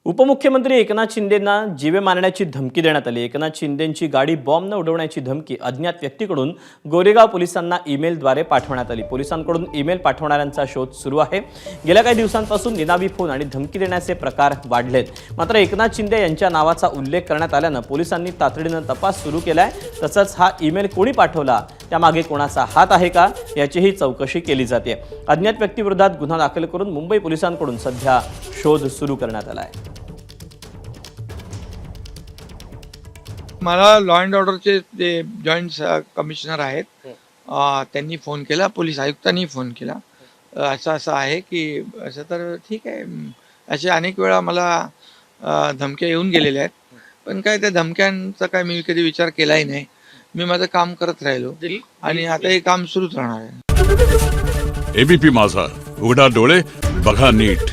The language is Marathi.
उपमुख्यमंत्री एकनाथ शिंदेंना जीवे मारण्याची धमकी देण्यात आली। एकनाथ शिंदेंची गाडी बॉम्बने उडवण्याची धमकी अज्ञात व्यक्तीकडून गोरेगाव पोलिसांना ईमेलद्वारे पाठवण्यात आली। पोलिसांकडून ईमेल पाठवणाऱ्यांचा शोध सुरू आहे। गेल्या काही दिवसांपासून निनावी फोन आणि धमकी देण्याचे प्रकार वाढलेत। मात्र एकनाथ शिंदे यांच्या नावाचा उल्लेख करण्यात आल्याने पोलिसांनी तातडीने तपास सुरू केलाय। तसंच हा ईमेल कोणी पाठवला, त्यामागे कोणाचा हात आहे का याचीही चौकशी केली जाते। अज्ञात व्यक्तीविरोधात गुन्हा दाखल करून मुंबई पोलिसांकडून सध्या शोध सुरू करण्यात आला आहे। मला लॉ अँड ऑर्डरचे जे जॉईंट कमिशनर आहेत त्यांनी फोन केला, पोलीस आयुक्तांनी फोन केला। असं आहे की असं तर ठीक आहे, असे अनेक वेळा मला धमक्या येऊन गेलेल्या आहेत, पण काय त्या धमक्यांचा काय मी कधी विचार केलाही नाही। मी माझं काम करत राहिलो आणि आता हे काम सुरूच राहणार आहे। एबीपी माझा, उघडा डोळे बघा नीट।